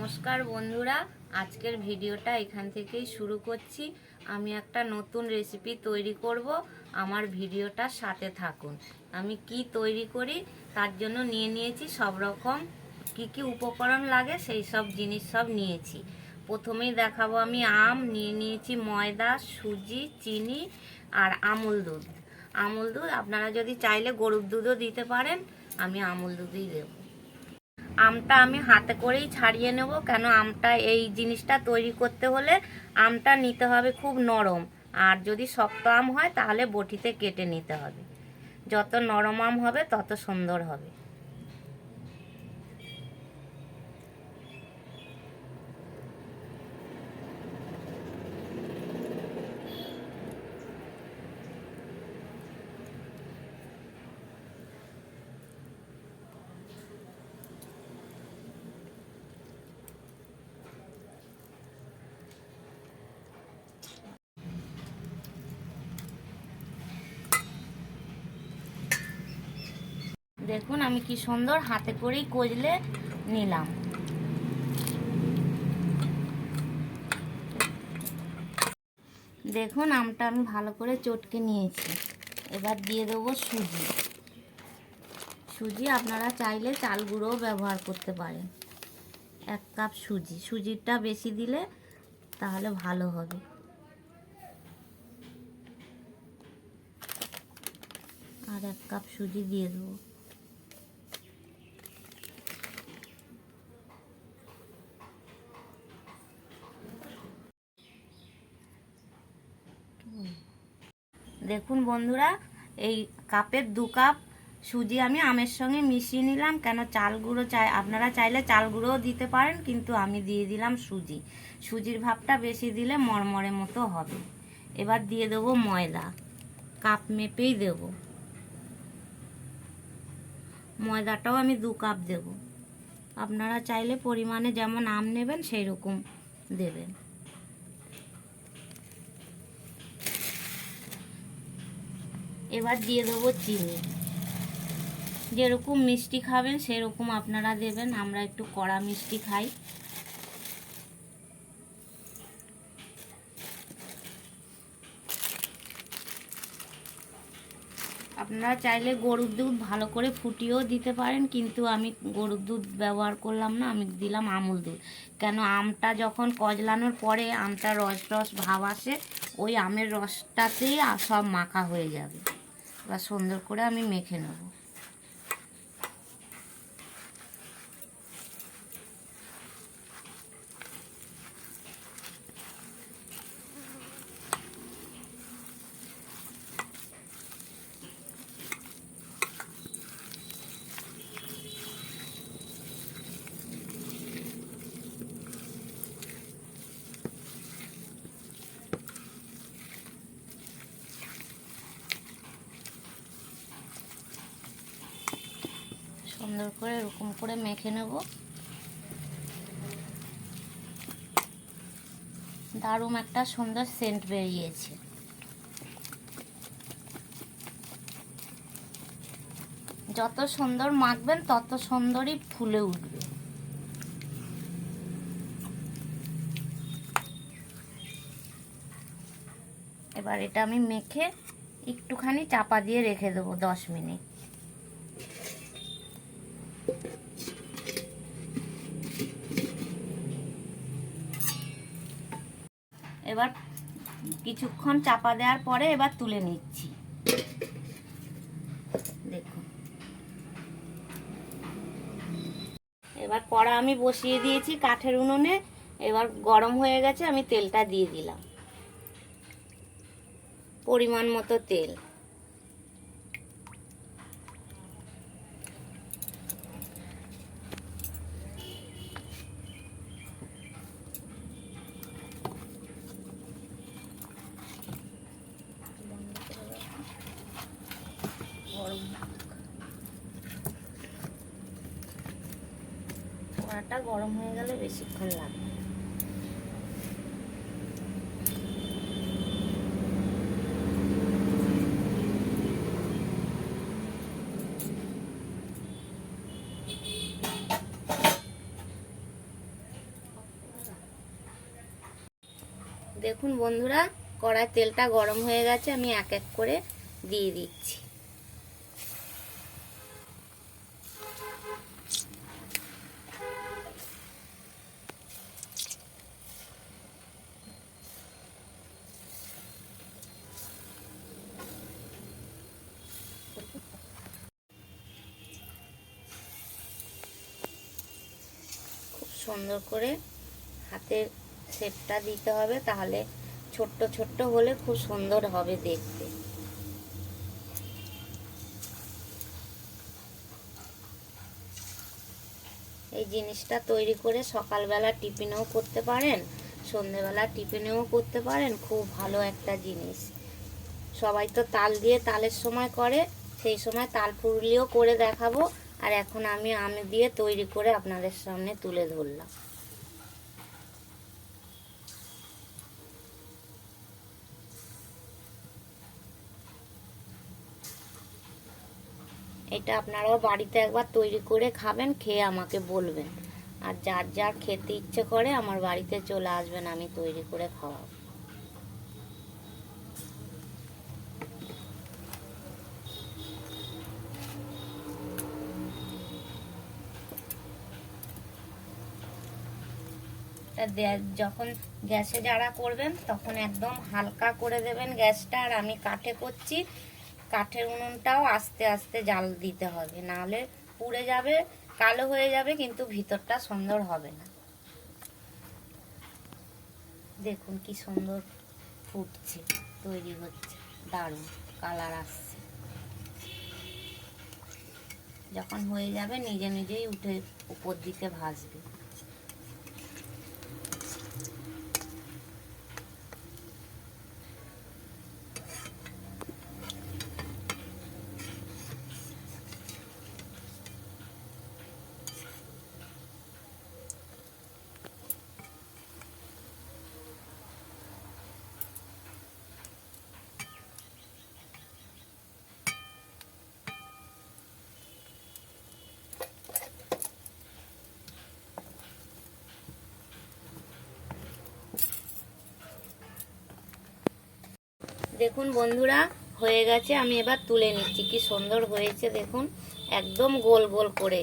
নমস্কার বন্ধুরা, আজকের ভিডিওটা এখান থেকেই শুরু করছি। আমি একটা নতুন রেসিপি তৈরি করব, আমার ভিডিওটার সাথে থাকুন। আমি কি তৈরি করি তার জন্য নিয়েছি সব রকম কি উপকরণ লাগে, সেই সব জিনিস সব নিয়েছি। প্রথমেই দেখাবো, আমি আম নিয়েছি, ময়দা, সুজি, চিনি আর আমুল দুধ। আপনারা যদি চাইলে গরুর দুধও দিতে পারেন, আমি আমুল দুধই দেবো। আমটা আমি হাতে করেই ছাড়িয়ে নেব, কেন আমটা এই জিনিসটা তৈরি করতে হলে আমটা নিতে হবে খুব নরম, আর যদি শক্ত আম হয় তাহলে বটিতে কেটে নিতে হবে। যত নরম আম হবে তত সুন্দর হবে। দেখুন আমি কি সুন্দর হাতে করেই কজলে নিলাম। দেখুন আমটা আমি ভালো করে চটকে নিয়েছি। এবার দিয়ে দেবো সুজি। আপনারা চাইলে চাল গুঁড়োও ব্যবহার করতে পারেন। 1 কাপ সুজিটা বেশি দিলে তাহলে ভালো হবে। আর 1 কাপ সুজি দিয়ে দেবো। দেখুন বন্ধুরা, এই কাপের 2 কাপ সুজি আমি আমের সঙ্গে মিশিয়ে নিলাম। কেন চাল গুঁড়ো আপনারা চাইলে চাল গুঁড়োও দিতে পারেন, কিন্তু আমি দিয়ে দিলাম সুজির ভাবটা বেশি দিলে মরমরে মতো হবে। এবার দিয়ে দেবো ময়দা, কাপ মেপেই দেব। ময়দাটাও আমি 2 কাপ দেব। আপনারা চাইলে পরিমাণে যেমন আম নেবেন সেই রকম দেবেন। এবার দিয়ে দেবো চিনি। যেরকম মিষ্টি খাবেন সেরকম আপনারা দেবেন। আমরা একটু কড়া মিষ্টি খাই। আপনারা চাইলে গরুর দুধ ভালো করে ফুটিয়েও দিতে পারেন, কিন্তু আমি গরুর দুধ ব্যবহার করলাম না, আমি দিলাম আমুল দুধ। কেন আমটা যখন কজলানোর পরে আমটা রস ভাব আসে, ওই আমের রসটাতেই সব মাখা হয়ে যাবে। এবার সুন্দর করে আমি মেখে নেব। সুন্দর করে এরকম করে মেখে নেব। দারুণ একটা সুন্দর সেন্ট বেরিয়েছে। যত সুন্দর মাখবেন তত সুন্দরই ফুলে উঠবে। এবার এটা আমি মেখে একটুখানি চাপা দিয়ে রেখে দেবো 10 মিনিট। এবার কিছুক্ষণ চাপা দেওয়ার পরে এবার তুলে নিচ্ছি। দেখুন, এবার কড়া আমি বসিয়ে দিয়েছি কাঠের উনুনে। এবার গরম হয়ে গেছে, আমি তেলটা দিয়ে দিলাম, পরিমাণ মতো তেল। কড়াটা গরম হয়ে গেলে বেশিক্ষণ লাগবে। দেখুন বন্ধুরা, কড়াই তেলটা গরম হয়ে গেছে, আমি এক এক করে দিয়ে দিচ্ছি। খুব সুন্দর করে হাতের শেপটা দিতে হবে, তাহলে ছোট্ট ছোট্ট হলে খুব সুন্দর হবে দেখতে। এই জিনিসটা তৈরি করে সকালবেলা টিফিনেও করতে পারেন, সন্ধেবেলা টিফিনেও করতে পারেন। খুব ভালো একটা জিনিস। সবাই তো তাল দিয়ে তালের সময় করে, সেই সময় তাল পুরুলিও করে দেখাবো। আর এখন আমি আম দিয়ে তৈরি করে আপনাদের সামনে তুলে ধরলাম। এটা আপনারাও বাড়িতে একবার তৈরি করে খাবেন, খেয়ে আমাকে বলবেন। আর যার যার খেতে ইচ্ছে করে আমার বাড়িতে চলে আসবেন, আমি তৈরি করে খাওয়াবো। যখন গ্যাসে যারা করবেন তখন একদম হালকা করে দেবেন গ্যাসটা। আর আমি কাঠে করছি, কাঠের উনুনটাও আস্তে আস্তে জাল দিতে হবে, নাহলে পুড়ে যাবে, কালো হয়ে যাবে, কিন্তু ভিতরটা সুন্দর হবে না। দেখুন কি সুন্দর ফুটছে, তৈরি হচ্ছে, দারুণ কালার আসছে। যখন হয়ে যাবে নিজে নিজেই উঠে উপর দিকে ভাসবে। দেখুন বন্ধুরা, হয়ে গেছে, আমি এবার তুলে নিচ্ছি। কি সুন্দর হয়েছে দেখুন, একদম গোল গোল করে,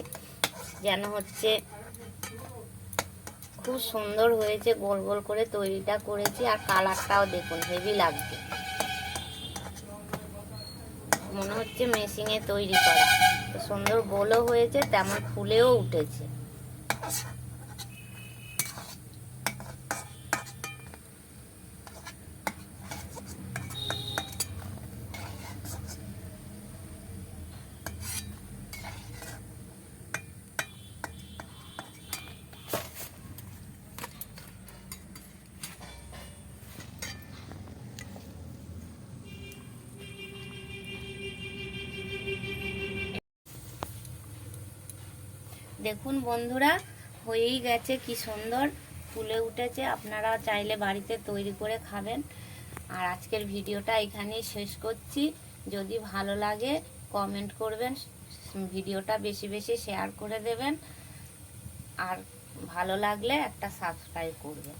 যেন হচ্ছে খুব সুন্দর হয়েছে। গোল গোল করে তৈরিটা করেছি, আর কালারটাও দেখুন হেভি লাগবে, মনে হচ্ছে মেশিনে তৈরি করা। তো সুন্দর গোলও হয়েছে, তেমন ফুলেও উঠেছে। দেখুন বন্ধুরা, হয়েই গেছে, কি সুন্দর ফুলে উঠেছে। আপনারা চাইলে বাড়িতে তৈরি করে খাবেন। আর আজকের ভিডিওটা এখানেই শেষ করছি। যদি ভালো লাগে কমেন্ট করবেন, ভিডিওটা বেশি বেশি শেয়ার করে দেবেন, আর ভালো লাগলে একটা সাবস্ক্রাইব করবেন।